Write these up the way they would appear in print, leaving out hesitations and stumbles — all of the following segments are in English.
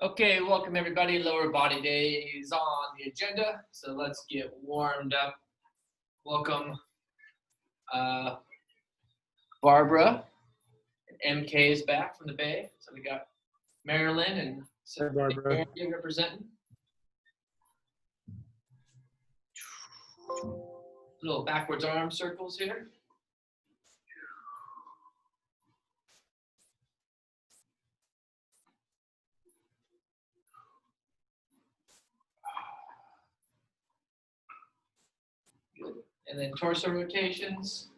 Okay, welcome everybody. Lower body day is on the agenda, so let's get warmed up. Welcome, Barbara. MK is back from the Bay, so we got Marilyn and Hey, Barbara. representing. Little backwards arm circles here. Good. And then torso rotations.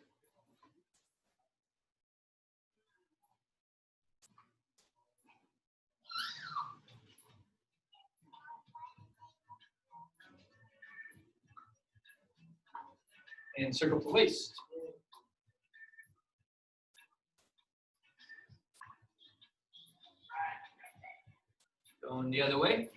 And circle to waist. Going the other way.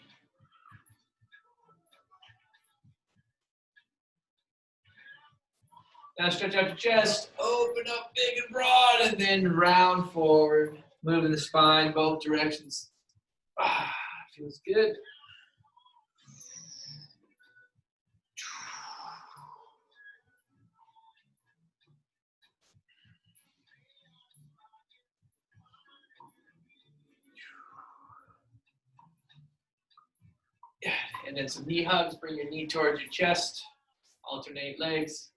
Now stretch out your chest, open up big and broad, and then round forward. Moving the spine both directions. Feels good. And then some knee hugs. Bring your knee towards your chest. Alternate legs.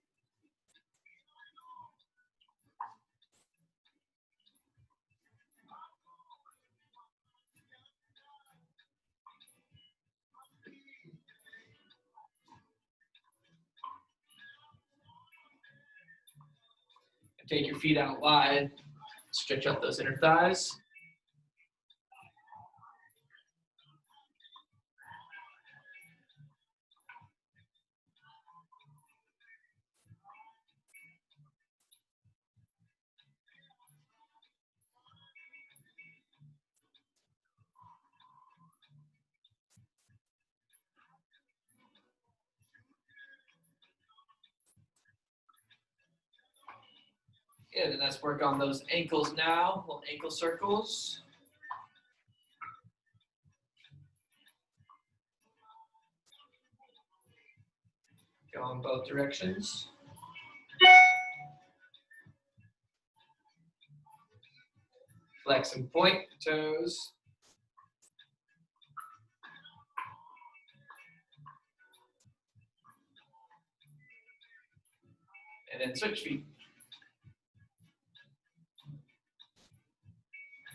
Take your feet out wide. Stretch out those inner thighs. Good, and let's work on those ankles now. Little ankle circles. Go in both directions. Flex and point the toes. And then switch feet.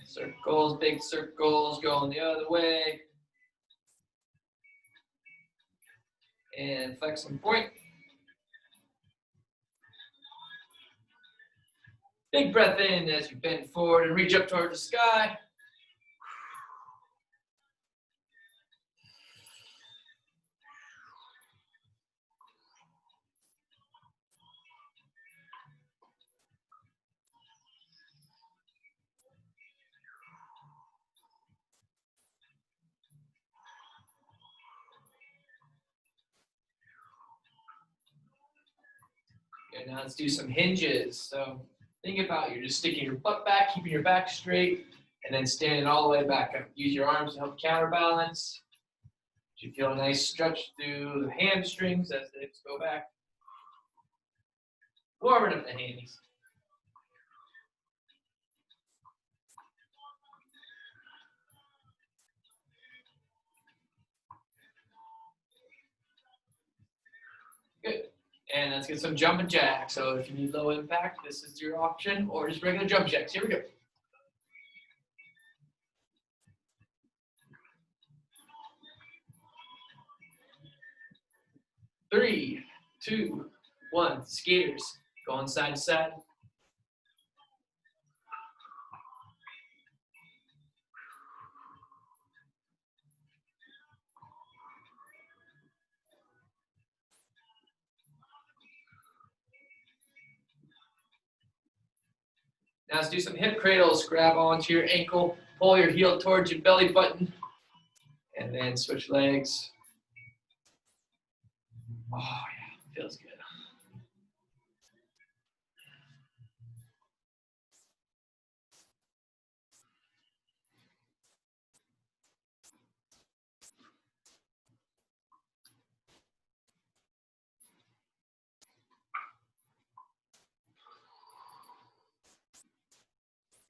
Circles, big circles, going the other way. And flex and point. Big breath in as you bend forward and reach up toward the sky. Okay, now let's do some hinges. So think about you're just sticking your butt back, keeping your back straight, and then standing all the way back up. Use your arms to help counterbalance. You feel a nice stretch through the hamstrings as the hips go back. Warming up the handies. Good. And let's get some jumping jacks. So if you need low impact, this is your option, or just regular jump jacks. Here we go. Three, two, one. Skaters, going side to side. Now let's do some hip cradles. Grab onto your ankle, pull your heel towards your belly button, and then switch legs. Oh yeah, feels good.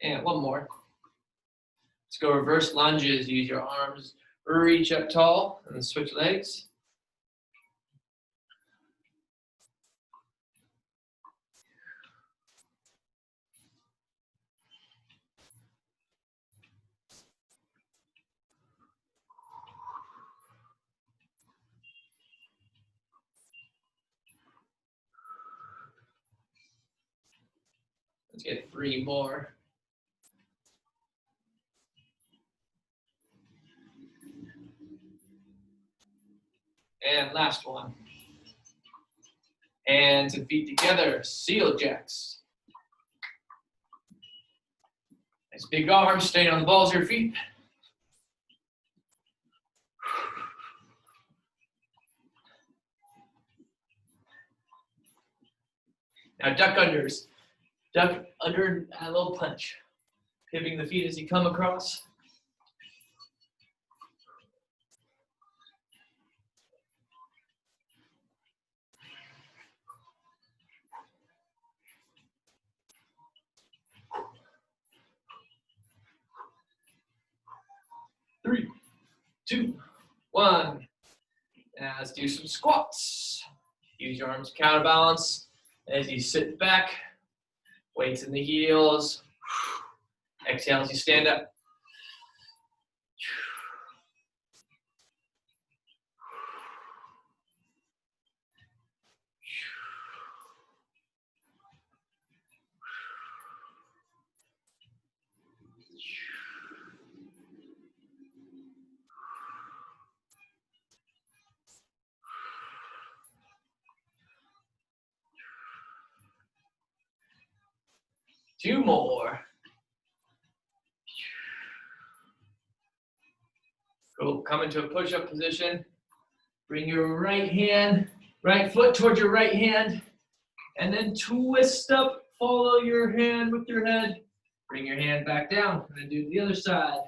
And one more. Let's go reverse lunges. Use your arms, reach up tall, and then switch legs. Let's get 3 more. And last one. Hands and feet together, seal jacks. Nice big arms, staying on the balls of your feet. Now duck unders. Duck under a little punch. Pivoting the feet as you come across. Three, 2, 1. Now let's do some squats. Use your arms to counterbalance as you sit back. Weights in the heels. Exhale as you stand up. Two more. Cool. Come into a push-up position. Bring your right foot towards your right hand, and then twist up. Follow your hand with your head. Bring your hand back down, and then do the other side.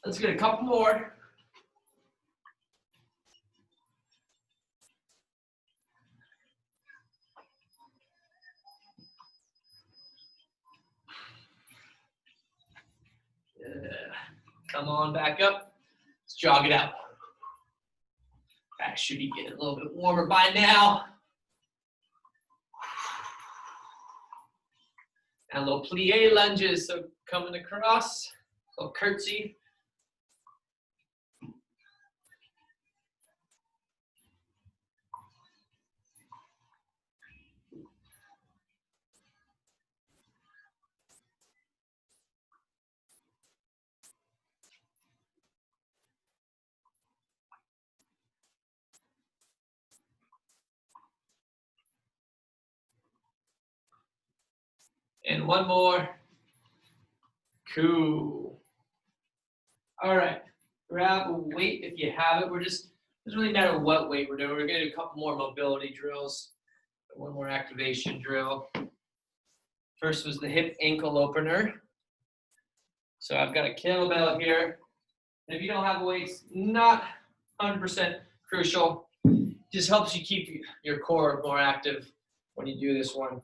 Let's get a couple more. Come on back up. Let's jog it out. Back should be getting a little bit warmer by now. And a little plie lunges. So coming across, a little curtsy. And one more. Cool. All right. Grab a weight if you have it. Doesn't really matter what weight we're doing. We're going to do a couple more mobility drills. One more activation drill. First was the hip ankle opener. So I've got a kettlebell here. And if you don't have weights, not 100% crucial. Just helps you keep your core more active when you do this one.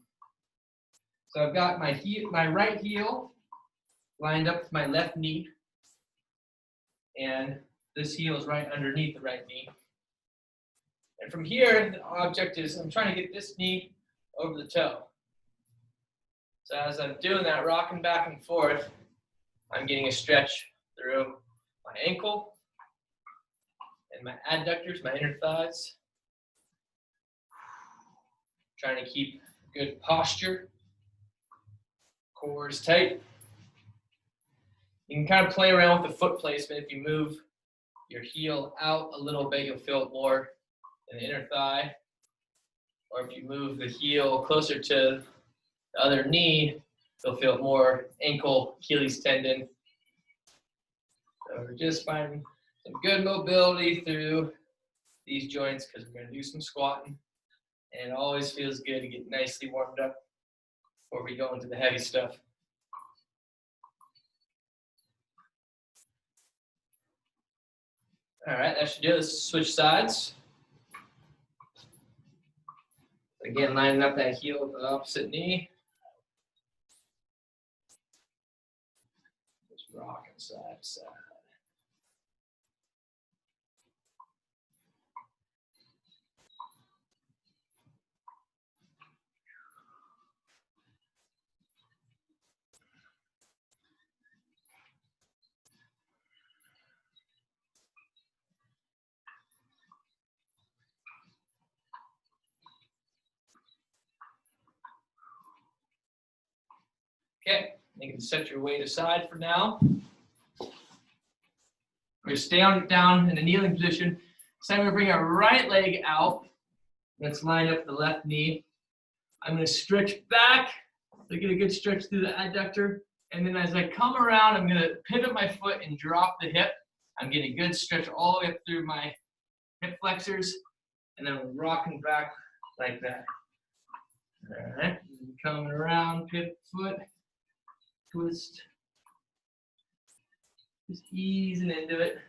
So I've got my right heel lined up with my left knee. And this heel is right underneath the right knee. And from here, the object is I'm trying to get this knee over the toe. So as I'm doing that, rocking back and forth, I'm getting a stretch through my ankle and my adductors, my inner thighs. Trying to keep good posture. Core is tight. You can kind of play around with the foot placement. If you move your heel out a little bit, you'll feel it more in the inner thigh. Or if you move the heel closer to the other knee, You'll feel more ankle, Achilles tendon. So we're just finding some good mobility through these joints because we're going to do some squatting. And it always feels good to get nicely warmed up before we go into the heavy stuff. All right, that should do it. Let's switch sides. Again, lining up that heel with the opposite knee. Just rocking side to side. Okay, you can set your weight aside for now. We're going to stay down in the kneeling position. So I'm going to bring our right leg out. Let's line up the left knee. I'm going to stretch back to get a good stretch through the adductor. And then as I come around, I'm going to pivot my foot and drop the hip. I'm getting a good stretch all the way up through my hip flexors. And then we're rocking back like that. All right, coming around, pivot foot. Twist, just easing into it.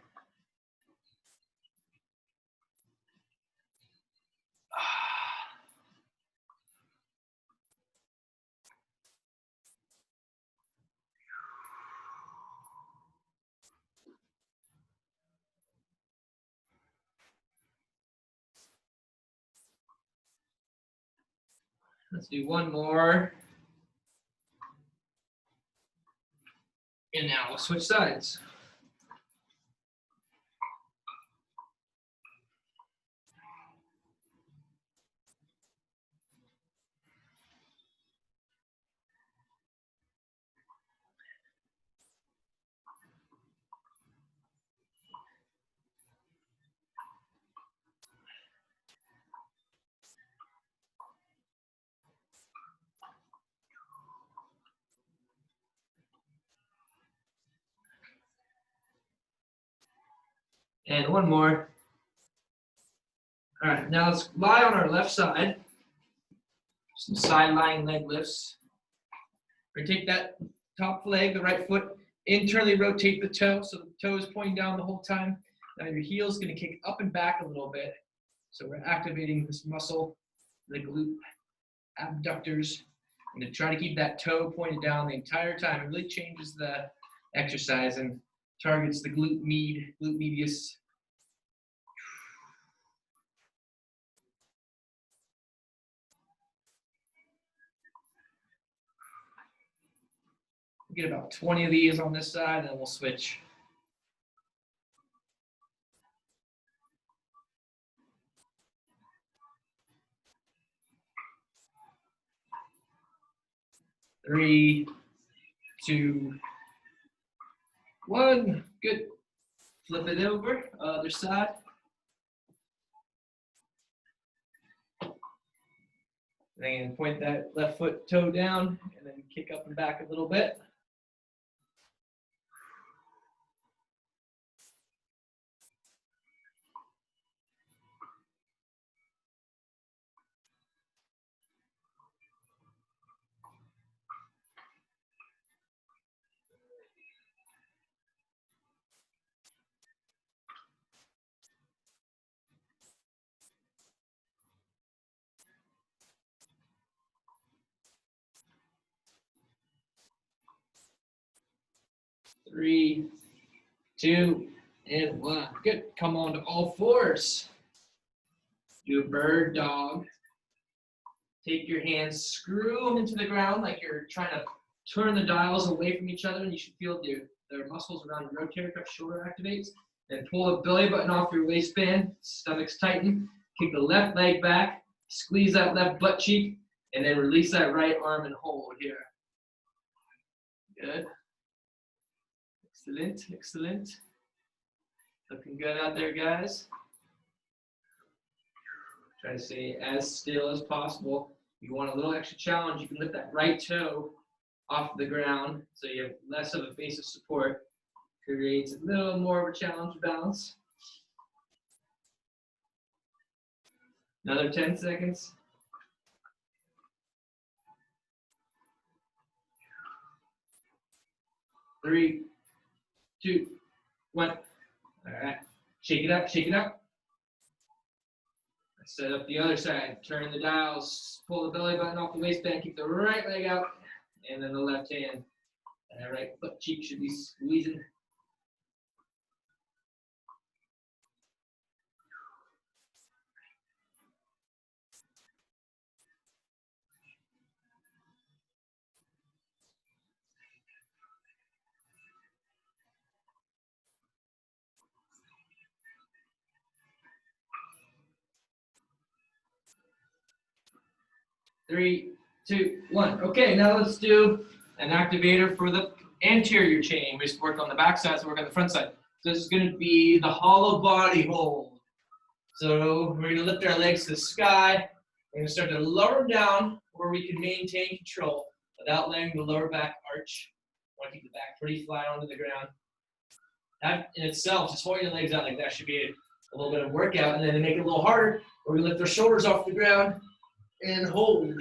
Let's do one more. And now we'll switch sides. And one more. All right, now let's lie on our left side. Some side lying leg lifts. We're gonna take that top leg, the right foot, internally rotate the toe so the toe is pointing down the whole time. Now your heel is gonna kick up and back a little bit. So we're activating this muscle, the glute abductors, and to try to keep that toe pointed down the entire time. It really changes the exercise and targets the glute medius. We'll get about 20 of these on this side, and then we'll switch. Three, two, one. Good. Flip it over, other side. Then point that left foot toe down and then kick up and back a little bit. Three, two, and one. Good. Come on to all fours. Do a bird dog. Take your hands, screw them into the ground like you're trying to turn the dials away from each other, and you should feel their muscles around your rotator cuff shoulder activates. Then pull the belly button off your waistband, stomach's tighten. Kick the left leg back, squeeze that left butt cheek, and then release that right arm and hold here. Good. Excellent, excellent. Looking good out there, guys. Try to stay as still as possible. If you want a little extra challenge, you can lift that right toe off the ground, so you have less of a base of support. Creates a little more of a challenge to balance. Another 10 seconds. 3, 2, 1. All right. Shake it up, shake it up. Set up the other side. Turn the dials. Pull the belly button off the waistband. Keep the right leg out. And then the left hand. And that right butt cheek should be squeezing. 3, 2, 1. Okay, now let's do an activator for the anterior chain. We just worked on the back side, so work on the front side. So this is going to be the hollow body hold. So we're going to lift our legs to the sky. We're going to start to lower them down where we can maintain control without letting the lower back arch. We want to keep the back pretty flat onto the ground. That in itself, just holding your legs out like that should be a little bit of workout. And then to make it a little harder, we're going to lift our shoulders off the ground and hold.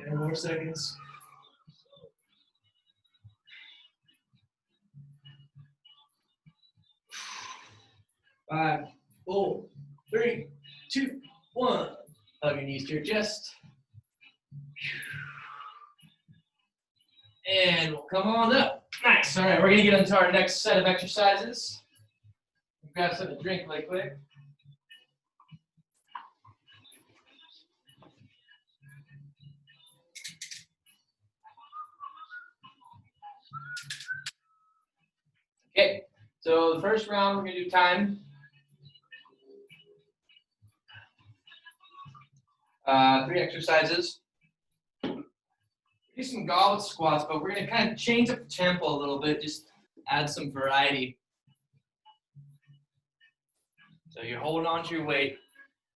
Ten more seconds. 5, 4, 3, 2, 1. Hug your knees to your chest. And we'll come on up. Nice. All right, we're going to get into our next set of exercises. Grab something to drink really quick. Okay, so the first round we're going to do time. 3 exercises. Do some goblet squats, but we're going to kind of change up the tempo a little bit, just add some variety. So you're holding on to your weight.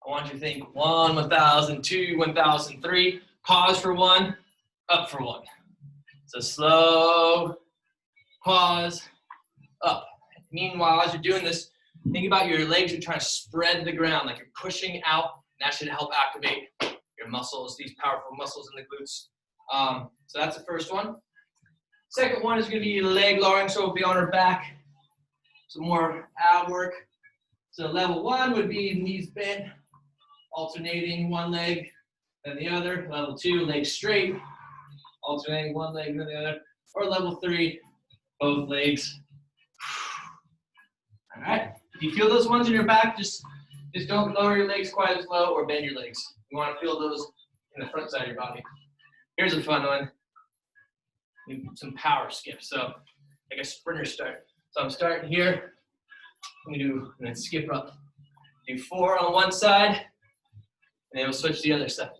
I want you to think 1, 1,000, 2, 1,000, 3. Pause for 1, up for 1. So slow, pause, up. Meanwhile, as you're doing this, think about your legs are trying to spread the ground, like you're pushing out. That should help activate your muscles, these powerful muscles in the glutes. So that's the first one. Second one is going to be leg lowering, so we'll be on our back. Some more ab work. So level 1 would be knees bent, alternating one leg then the other. Level 2, legs straight, alternating one leg then the other. Or level 3, both legs. All right. If you feel those ones in your back, just don't lower your legs quite as low or bend your legs. You want to feel those in the front side of your body. Here's a fun one. Some power skips. So like a sprinter start. So I'm starting here. And then skip up. Do 4 on one side, and then we'll switch to the other side.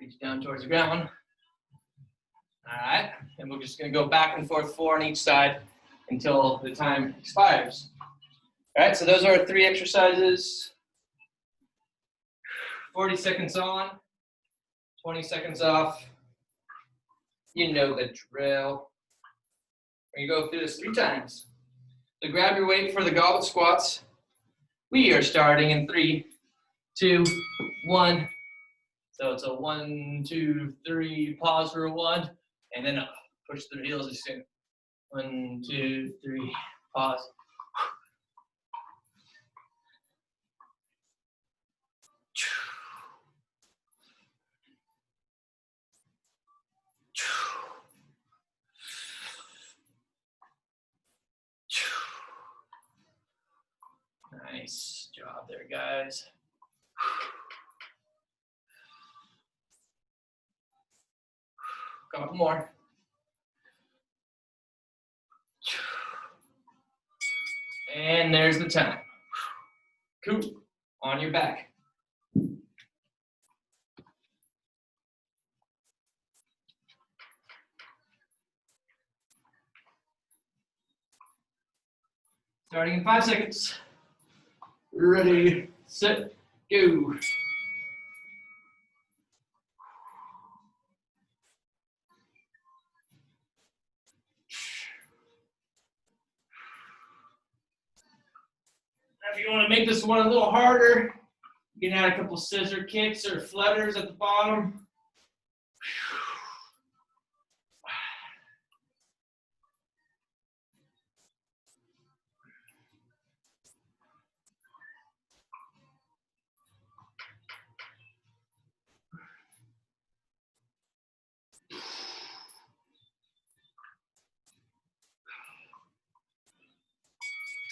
Reach down towards the ground. All right, and we're just going to go back and forth 4 on each side until the time expires. All right, so those are our 3 exercises. 40 seconds on, 20 seconds off. You know the drill. We're going to go through this 3 times. So grab your weight for the goblet squats. We are starting in 3, 2, 1. So it's a 1, 2, 3, pause for a 1, and then up. Push the heels just in. 1, 2, 3, pause. Nice job there, guys. Couple more. And there's the time. Cool. On your back. Starting in 5 seconds. Ready, set, go. If you want to make this one a little harder, you can add a couple scissor kicks or flutters at the bottom.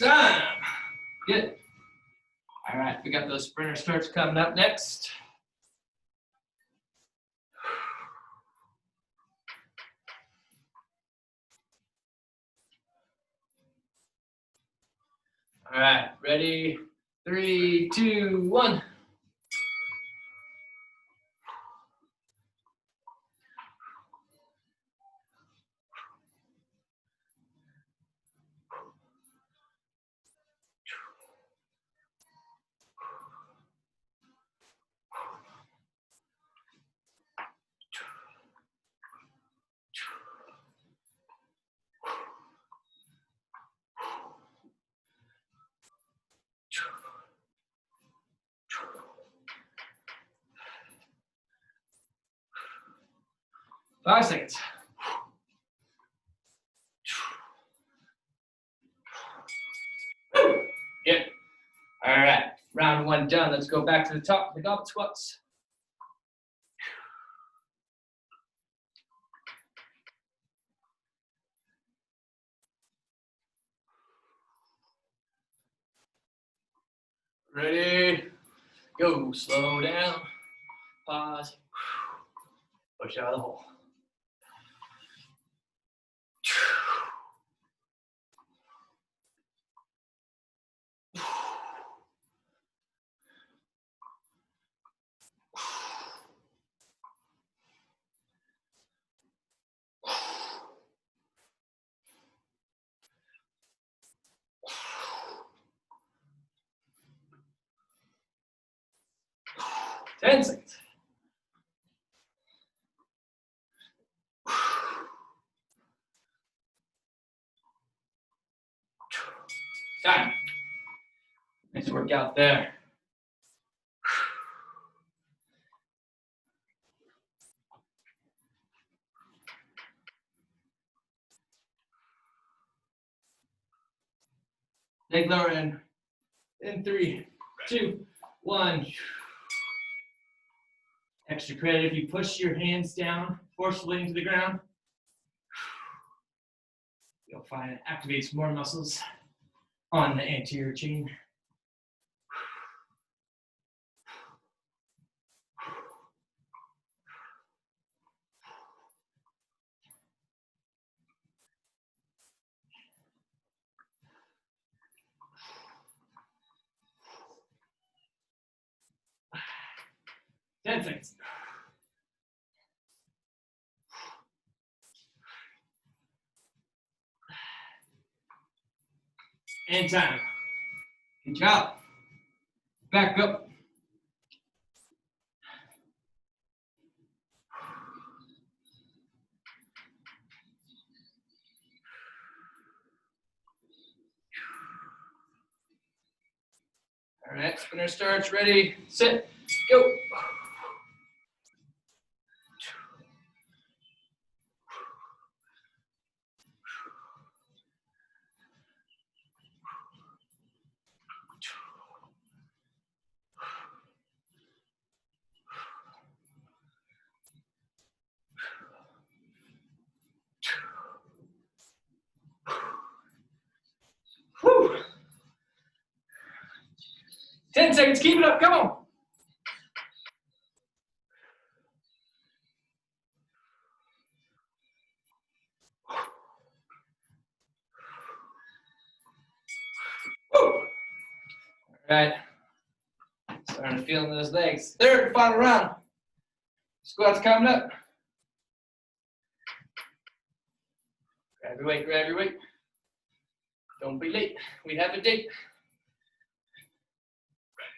Time. Good. All right, we got those sprinter starts coming up next. All right, ready? 3, 2, 1. Five seconds. Good. All right, round one done. Let's go back to the top of the goblet squats. Ready, go. Slow down, pause, push out of the hole. Ten seconds. Time. Nice workout there. Leg lower in 3, 2, 1. Extra credit if you push your hands down forcefully into the ground. You'll find it activates more muscles on the anterior chain. Ten seconds. And time. Good job. Back up. All right, spinner starts. Ready, set, go. Whew. 10 seconds, keep it up, come on. Woo. All right, starting to feel those legs. Third and final round. Squats coming up. Grab your weight, grab your weight. Don't be late. We have a date.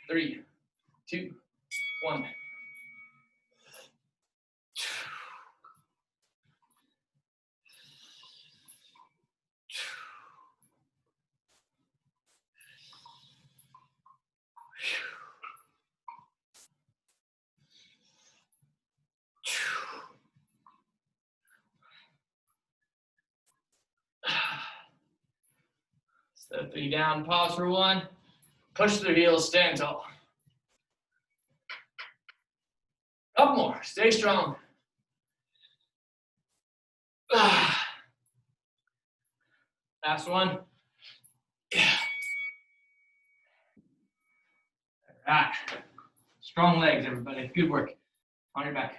3, 2, 1. Step 3 down, pause for 1. Push through heels, stand tall. Couple more, stay strong. Last one. Yeah. All right. Strong legs, everybody. Good work. On your back.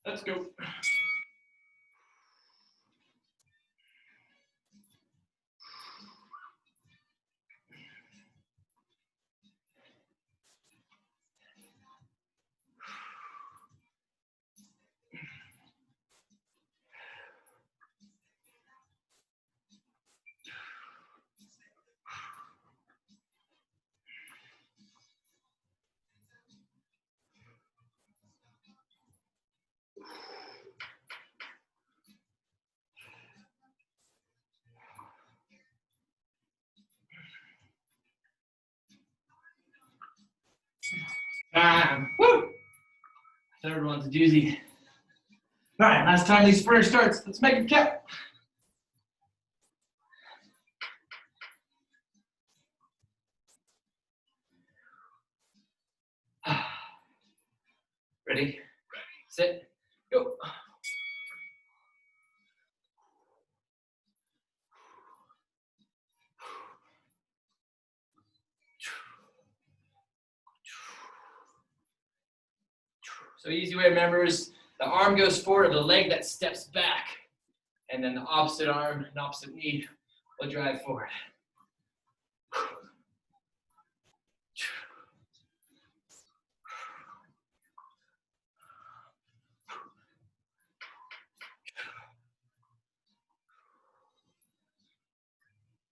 Let's go. Time. Woo! Third one's a doozy. All right, last time these sprinters starts. Let's make it count. Ready? Sit. Go. So easy way to remember is the arm goes forward, the leg that steps back, and then the opposite arm and opposite knee will drive forward.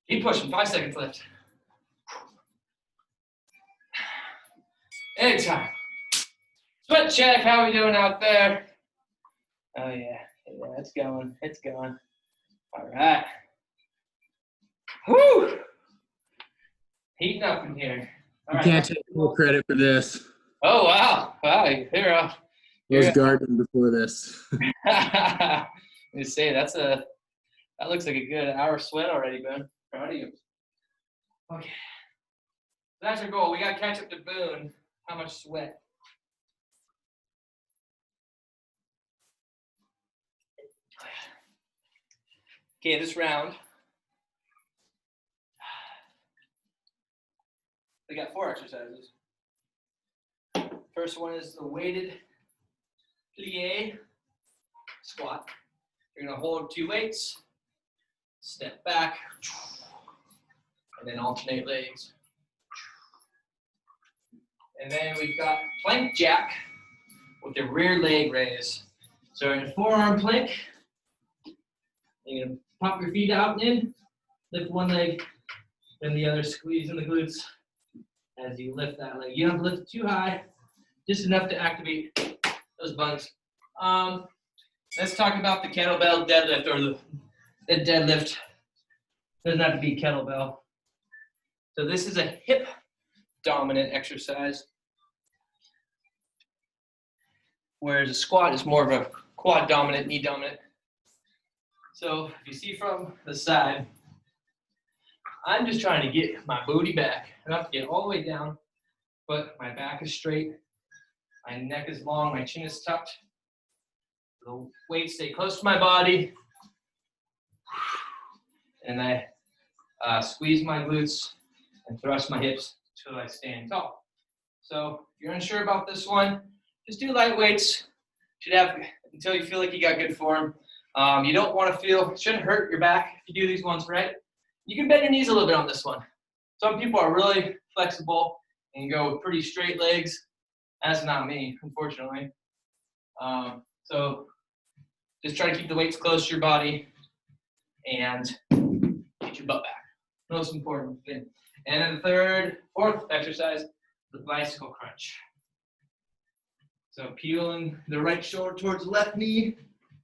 Keep pushing, 5 seconds left. Anytime. Sweat check, how are we doing out there? Oh yeah, it's going, it's going. All right. Whew. Heating up in here. You can't take full credit for this. Oh wow, wow, you're off. I was gardening before this. Let me say that looks like a good hour sweat already, Boone. Proud of you. Okay. That's our goal. We got to catch up to Boone. How much sweat? Okay, this round, we got 4 exercises. First one is the weighted plie squat. You're going to hold 2 weights, step back, and then alternate legs. And then we've got plank jack with the rear leg raise. So in a forearm plank, you're going to pop your feet out and in, lift one leg, then the other, squeeze in the glutes as you lift that leg. You don't have to lift it too high, just enough to activate those buns. Let's talk about the kettlebell deadlift, or the deadlift. Doesn't have to be kettlebell. So this is a hip dominant exercise, whereas a squat is more of a quad dominant, knee dominant. So if you see from the side, I'm just trying to get my booty back, enough to get all the way down, but my back is straight, my neck is long, my chin is tucked. The weights stay close to my body, and I squeeze my glutes and thrust my hips until I stand tall. So if you're unsure about this one, just do light weights. Should have until you feel like you got good form. You don't want to feel, it shouldn't hurt your back if you do these ones right. You can bend your knees a little bit on this one. Some people are really flexible and go with pretty straight legs. That's not me, unfortunately. So just try to keep the weights close to your body and get your butt back. Most important thing. And then the fourth exercise, the bicycle crunch. So peeling the right shoulder towards the left knee,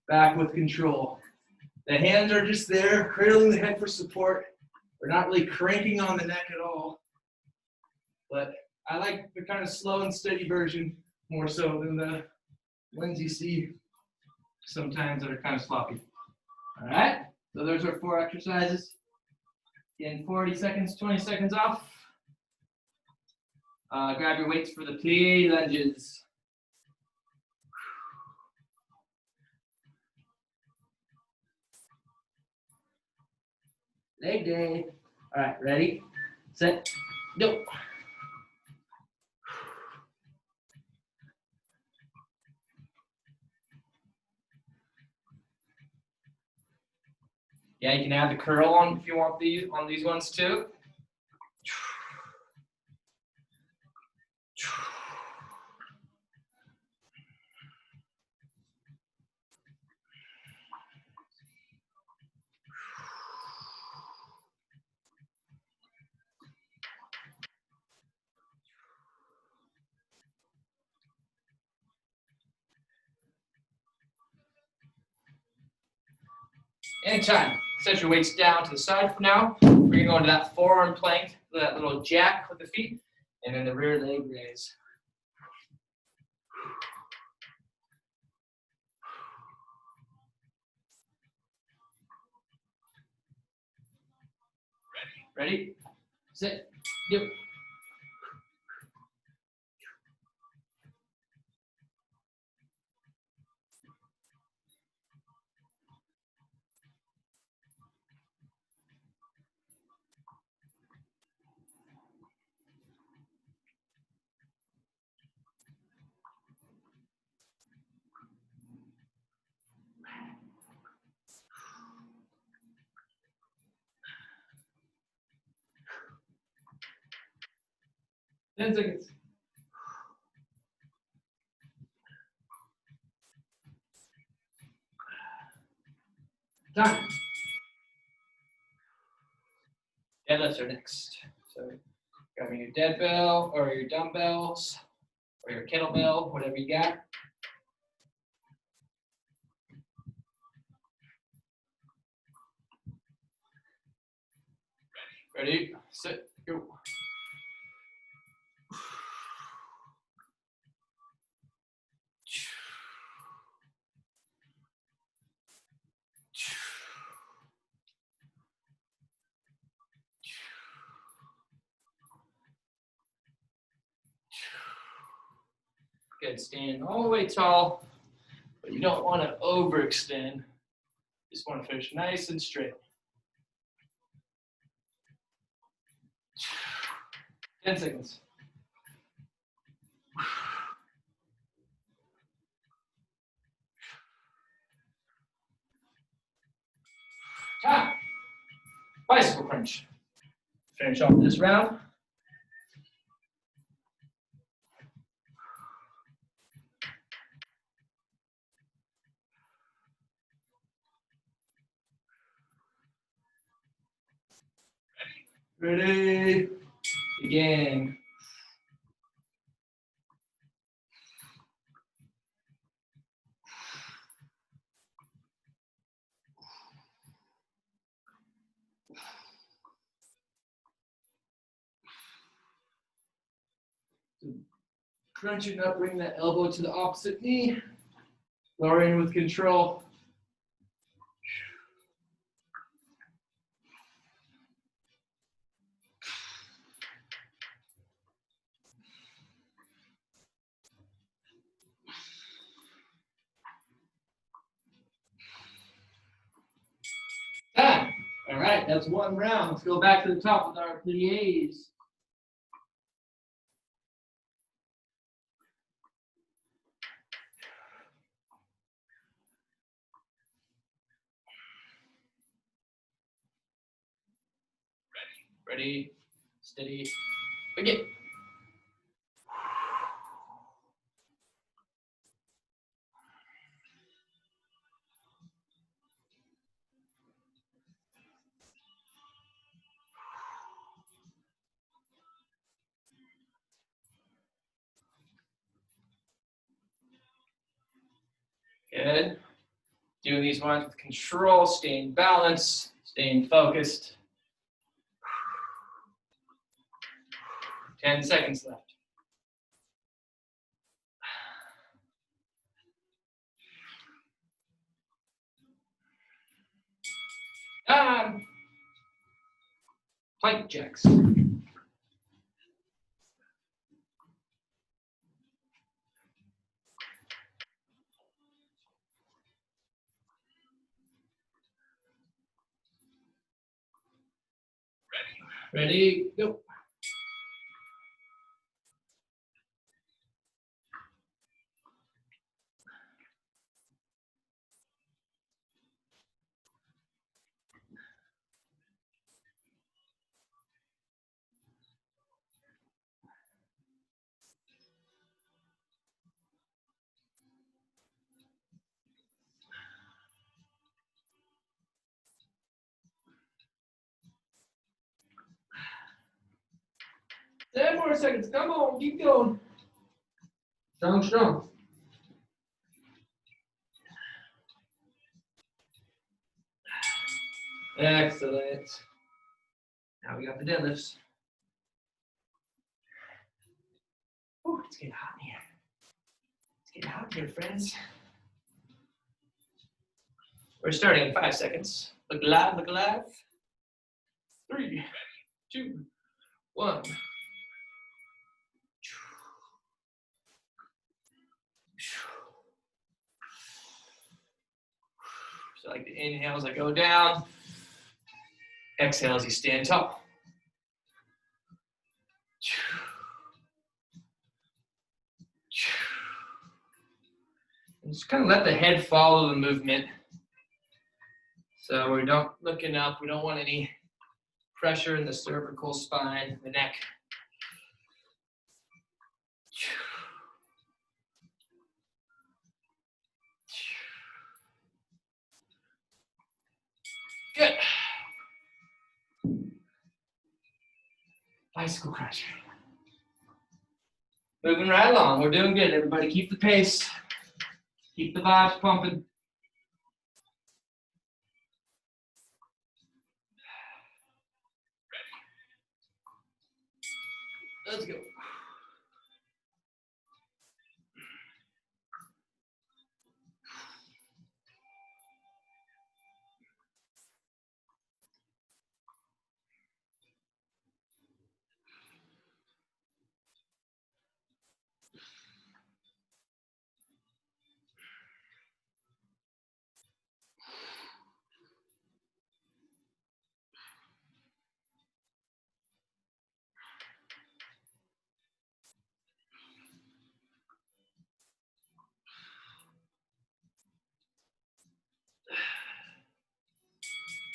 back with control. The hands are just there, cradling the head for support. We're not really cranking on the neck at all. But I like the kind of slow and steady version more so than the ones you see sometimes that are kind of sloppy. All right, so those are 4 exercises. Again, 40 seconds, 20 seconds off. Grab your weights for the plie lunges. Leg day. All right, ready, set, go. Yeah, you can add the curl on if you want on these ones too. And time. Set your weights down to the side for now. We're gonna go into that forearm plank, that little jack with the feet, and then the rear leg raise. Ready, set, go. Ten seconds. Time. Deadlifts are next. So grabbing your dead bell or your dumbbells or your kettlebell, whatever you got. Ready, set, go. Good, stand all the way tall, but you don't want to overextend. Just want to finish nice and straight. 10 seconds. Time. Bicycle crunch. Finish off this round. Ready? Begin. Crunching up, bring that elbow to the opposite knee. Lowering with control. Time. All right, that's 1 round. Let's go back to the top with our pliés. Ready, steady, begin. Good. Doing these ones with control, staying balanced, staying focused. 10 seconds left. Plank jacks. Ready, go. Ten more seconds. Come on, keep going. Strong, strong. Excellent. Now we got the deadlifts. Ooh, it's getting hot in here. It's getting hot in here, friends. We're starting in 5 seconds. Look alive, look alive. 3, 2, 1. So like the inhales, I go down. Exhales, you stand tall. And just kind of let the head follow the movement. So we don't looking up. We don't want any pressure in the cervical spine, the neck. Good. Bicycle crunch. Moving right along. We're doing good. Everybody keep the pace. Keep the vibes pumping. Let's go.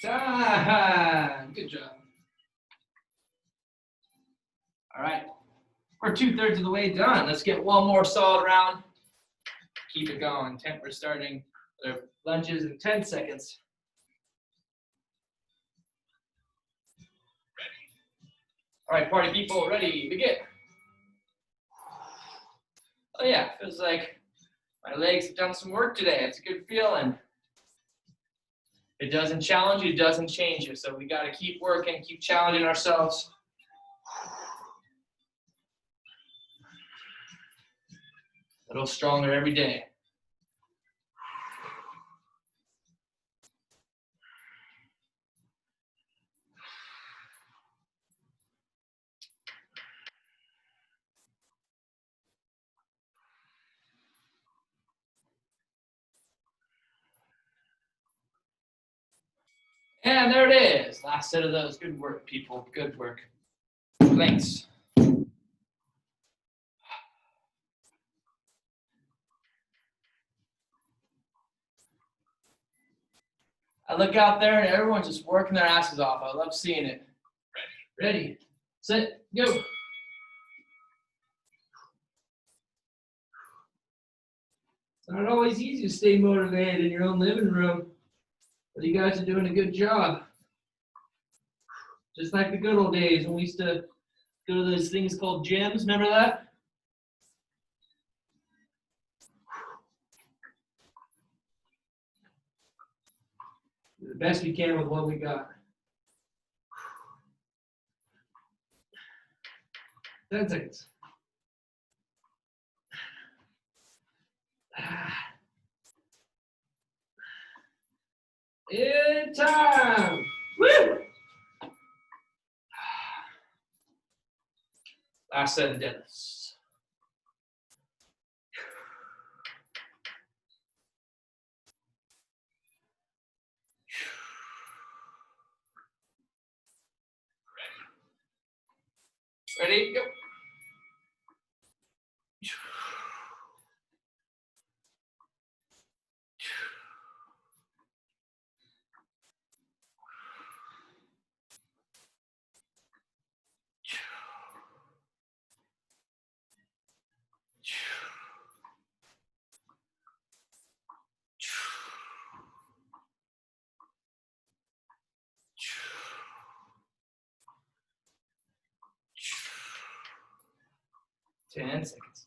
Time. Good job. All right. We're 2/3 of the way done. Let's get one more solid round. Keep it going. We're starting the lunges in 10 seconds. All right, party people, ready, begin. Oh yeah, feels like my legs have done some work today. It's a good feeling. It doesn't challenge you, it doesn't change you. So we got to keep working, keep challenging ourselves. A little stronger every day. And there it is. Last set of those. Good work, people. Good work. Thanks. I look out there and everyone's just working their asses off. I love seeing it. Ready, set, go. It's not always easy to stay motivated in your own living room, but you guys are doing a good job. Just like the good old days when we used to go to those things called gyms. Remember that? Do the best we can with what we got. 10 seconds. In time. Woo! Last set of deadlifts. Ready? Go. Ten seconds.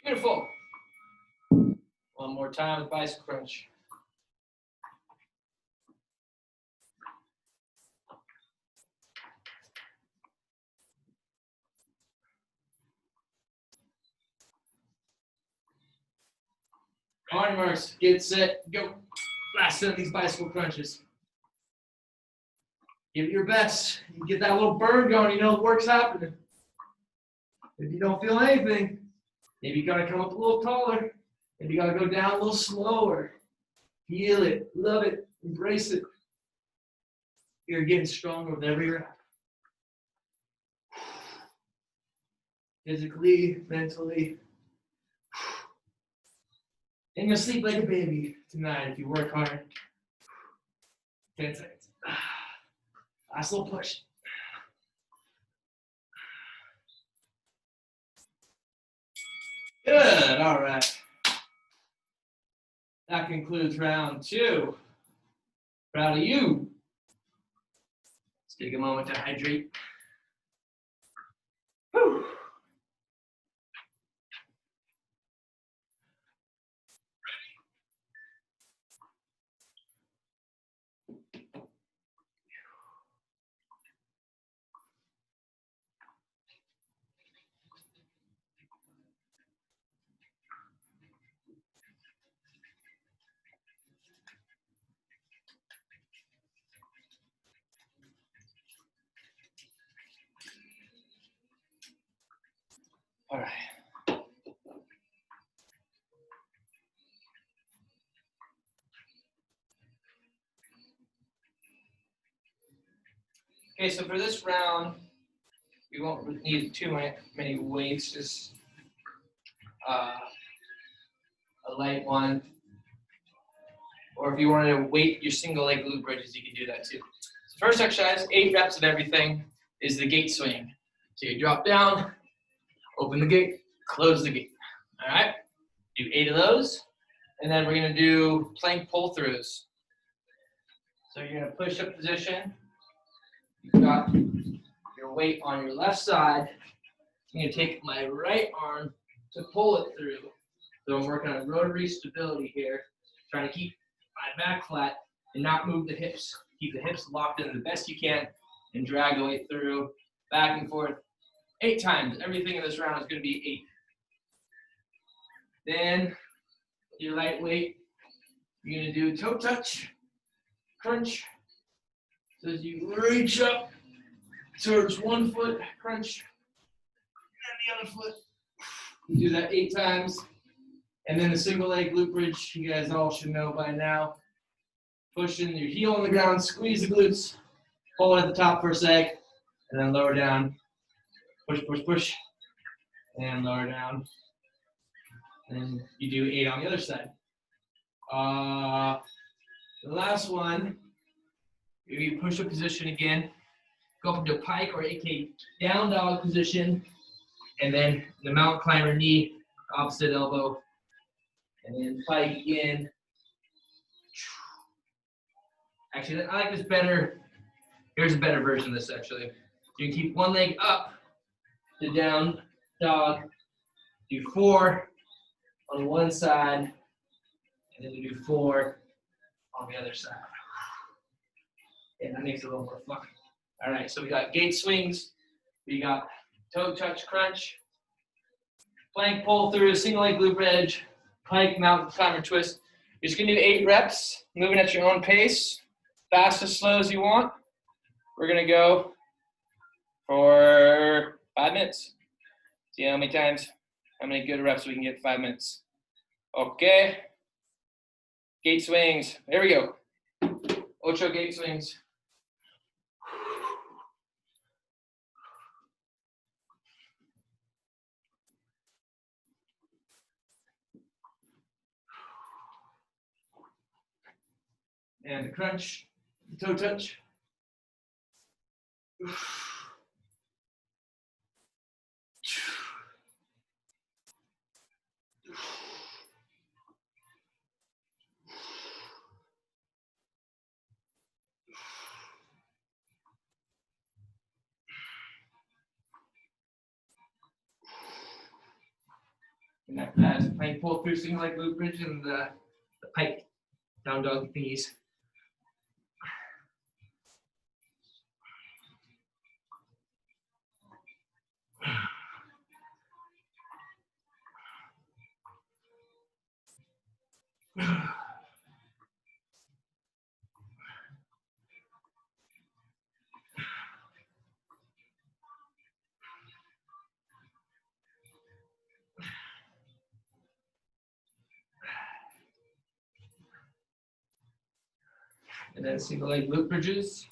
Beautiful. One more time with bicycle crunch. On your marks, get set, go. Last set of these bicycle crunches. Give it your best. You get that little burn going, you know the work's happening. If you don't feel anything, maybe you gotta come up a little taller. Maybe you gotta go down a little slower. Feel it, love it, embrace it. You're getting stronger with every rep. Physically, mentally. And you'll sleep like a baby tonight if you work hard. 10 seconds. Last little push. Good, all right. That concludes round 2. Proud of you. Let's take a moment to hydrate. Whew. All right. Okay, so for this round, we won't need too many weights, just a light one. Or if you wanted to weight your single leg glute bridges, you can do that too. So first exercise, 8 reps of everything, is the gate swing. So you drop down, open the gate, close the gate. All right, do 8 of those. And then we're gonna do plank pull-throughs. So you're gonna push up position. You've got your weight on your left side. I'm gonna take my right arm to pull it through. So I'm working on rotary stability here, trying to keep my back flat and not move the hips. Keep the hips locked in the best you can and drag the way through, back and forth. 8 times. Everything in this round is gonna be 8. Then your lightweight, you're gonna do toe touch, crunch. So as you reach up towards one foot, crunch, and the other foot. You do that 8 times. And then the single leg glute bridge, you guys all should know by now. Pushing your heel on the ground, squeeze the glutes, pull it at the top for a sec, and then lower down. Push, push, push, and lower down. And you do 8 on the other side. The last one, you push up position again, go up into a pike or AK down dog position, and then the mountain climber knee, opposite elbow, and then pike again. Actually, I like this better. Here's a better version of this actually. You can keep one leg up to down dog, Do 4 on one side, and then you do 4 on the other side. And that makes it a little more fun. All right, so we got gate swings, we got toe touch crunch, plank pull through, single leg glute bridge, plank mountain climber twist. You're just gonna do 8 reps, moving at your own pace, fast as slow as you want. We're gonna go for 5 minutes. See how many good reps we can get in 5 minutes. Okay. Gate swings. There we go. 8 gate swings. And the crunch, the toe touch. And that's plank pull through, single leg glute bridge, and the pike down dog thingies. And then single leg glute bridges.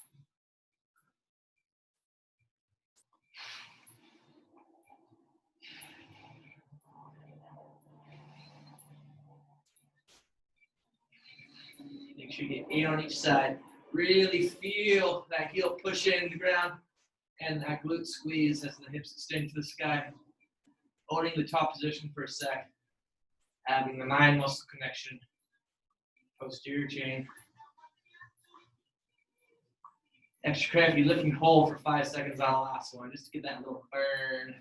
Make sure you get 8 on each side. Really feel that heel push in the ground and that glute squeeze as the hips extend to the sky. Holding the top position for a sec. Having the mind muscle connection. Posterior chain. Extra credit if you lift and hold for 5 seconds on the last one, just to get that little burn.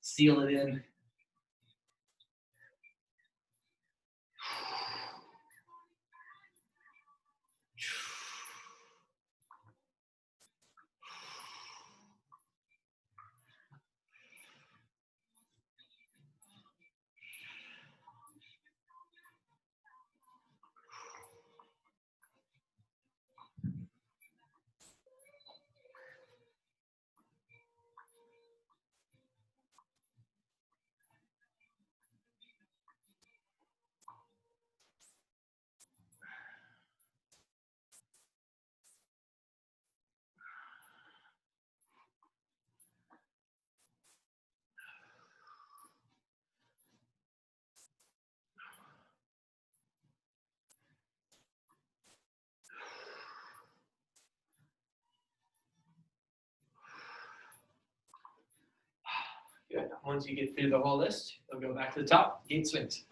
Seal it in. Good. Once you get through the whole list, you'll go back to the top, gate swings.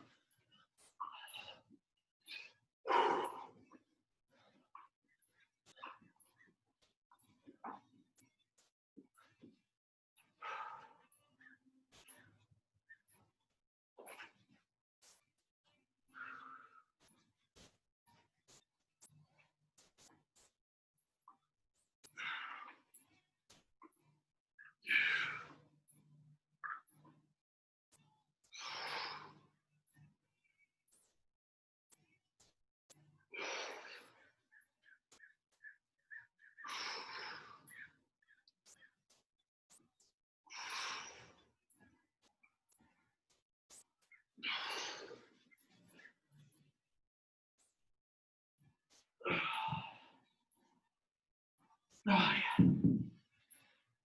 Oh, yeah.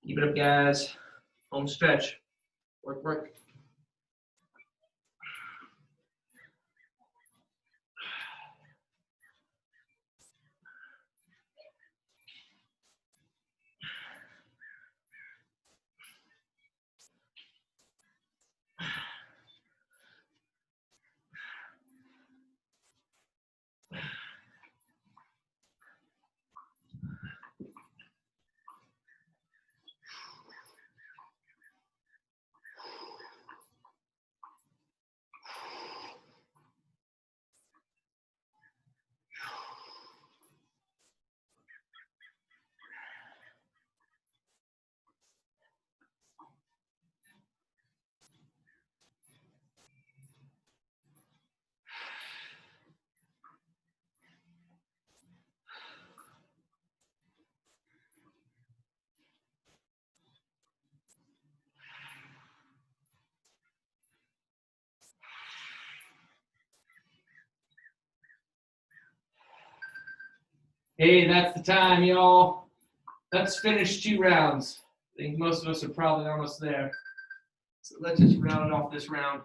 Keep it up, guys. Home stretch. Work, work. Hey, that's the time, y'all. Let's finish 2 rounds. I think most of us are probably almost there. So let's just round off this round.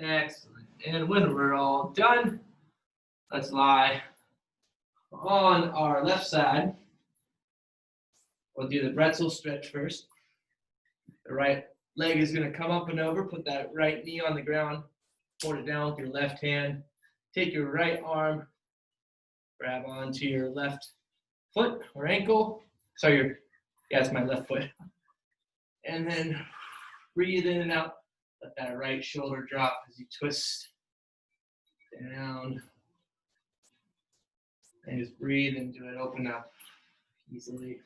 Excellent. And when we're all done, let's lie on our left side. We'll do the pretzel stretch first. The right leg is going to come up and over. Put that right knee on the ground. Hold it down with your left hand. Take your right arm. Grab onto your left foot or ankle. Sorry, it's my left foot. And then breathe in and out. Let that right shoulder drop as you twist down. And just breathe into it. Open up easily.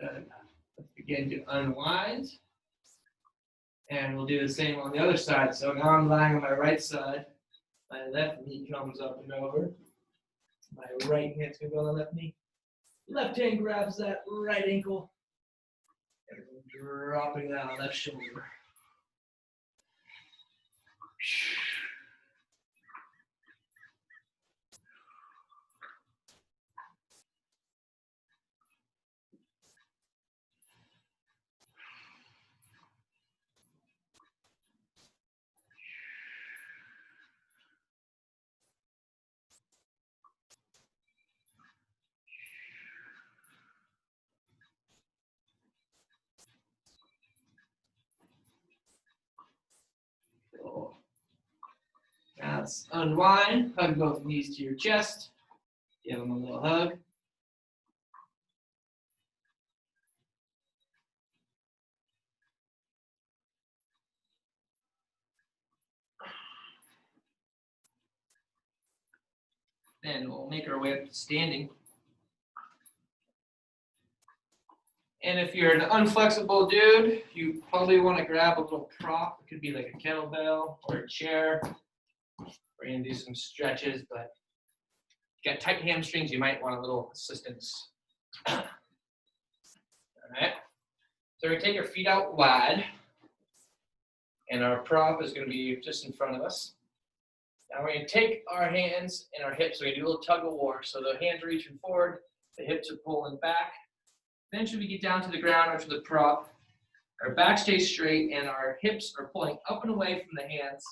Good. Let's begin to unwind. And we'll do the same on the other side. So now I'm lying on my right side. My left knee comes up and over. My right hand's going to go on the left knee. Left hand grabs that right ankle. And we're dropping that on left shoulder. Now let's unwind. Hug both knees to your chest. Give them a little hug. Then we'll make our way up to standing. And if you're an unflexible dude, you probably want to grab a little prop. It could be like a kettlebell or a chair. We're going to do some stretches, but if you got tight hamstrings, you might want a little assistance. All right. So we're going to take our feet out wide. And our prop is going to be just in front of us. Now we're going to take our hands and our hips. We're going to do a little tug of war. So the hands are reaching forward, the hips are pulling back. Eventually we get down to the ground or to the prop. Our back stays straight and our hips are pulling up and away from the hands.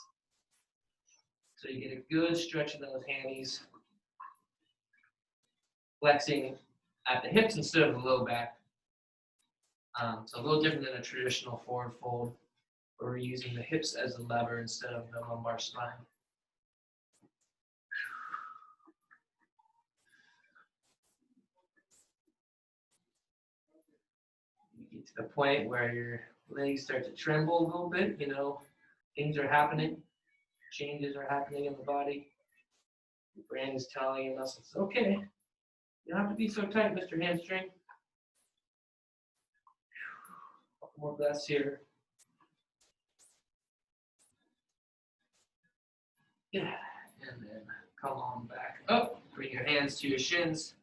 So you get a good stretch of those hammies. Flexing at the hips instead of the low back. So a little different than a traditional forward fold, where we're using the hips as a lever instead of the lumbar spine. You get to the point where your legs start to tremble a little bit, things are happening, changes are happening in the body. Your brain is telling your muscles, okay, you don't have to be so tight, Mr. Hamstring. Couple more breaths here. Yeah, and then come on back up. Bring your hands to your shins.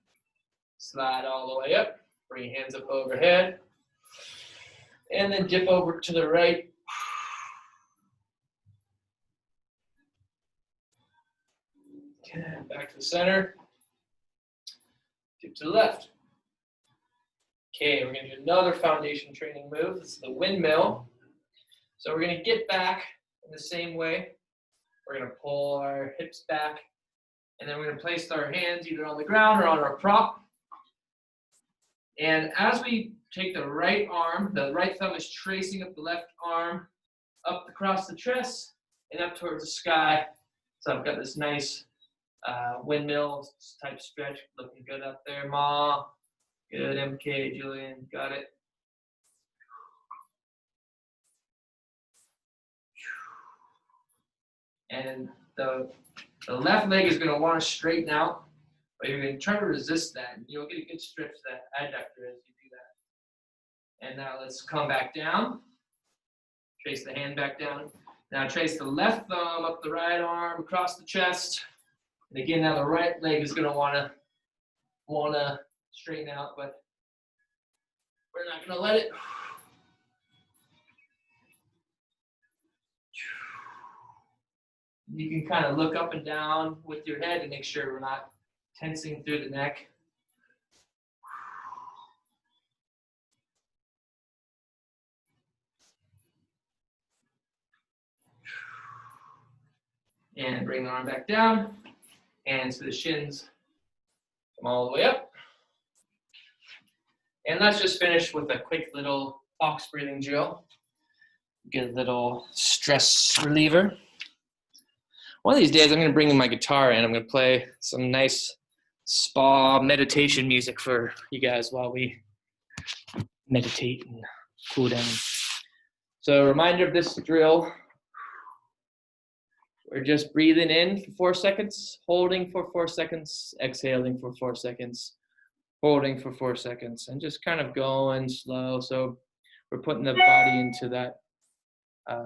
Slide all the way up. Bring your hands up overhead. And then dip over to the right. Okay, back to the center. Dip to the left. Okay, we're going to do another foundation training move. This is the windmill. So we're going to get back in the same way. We're going to pull our hips back. And then we're going to place our hands either on the ground or on our prop. And as we take the right arm, the right thumb is tracing up the left arm. up across the chest and up towards the sky. So I've got this nice windmill type stretch. Looking good up there, Ma. Good, MK, Julian, got it. And the left leg is going to want to straighten out, but you're going to try to resist that. And you'll get a good stretch to that adductor as you do that. And now let's come back down. Trace the hand back down. Now trace the left thumb up the right arm across the chest. And again, now the right leg is going to want to straighten out, but we're not going to let it. You can kind of look up and down with your head to make sure we're not tensing through the neck. And bring the arm back down. And so the shins come all the way up. And let's just finish with a quick little box breathing drill. Get a little stress reliever. One of these days, I'm going to bring in my guitar and I'm going to play some nice spa meditation music for you guys while we meditate and cool down. So, reminder of this drill. We're just breathing in for 4 seconds, holding for 4 seconds, exhaling for 4 seconds, holding for 4 seconds, and just kind of going slow. So, we're putting the body into that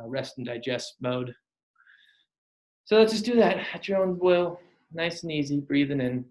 rest and digest mode. So let's just do that at your own will, nice and easy, breathing in.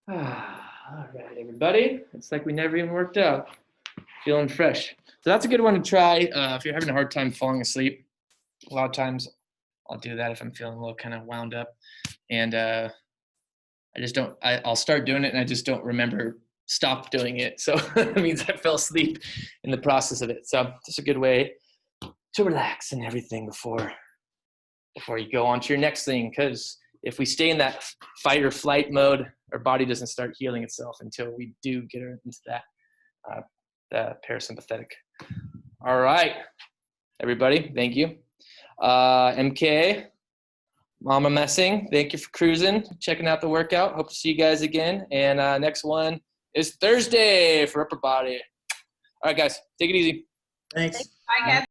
All right, everybody. It's like we never even worked out. Feeling fresh. So that's a good one to try if you're having a hard time falling asleep. A lot of times I'll do that if I'm feeling a little kind of wound up. And I'll start doing it and I just don't remember stop doing it. So it means I fell asleep in the process of it. So just a good way to relax and everything before you go on to your next thing. Because if we stay in that fight or flight mode, our body doesn't start healing itself until we do get into that the parasympathetic. All right, everybody, thank you. MK, Mama Messing, thank you for cruising, checking out the workout. Hope to see you guys again. And next one is Thursday for upper body. All right, guys, take it easy. Thanks. Bye, guys.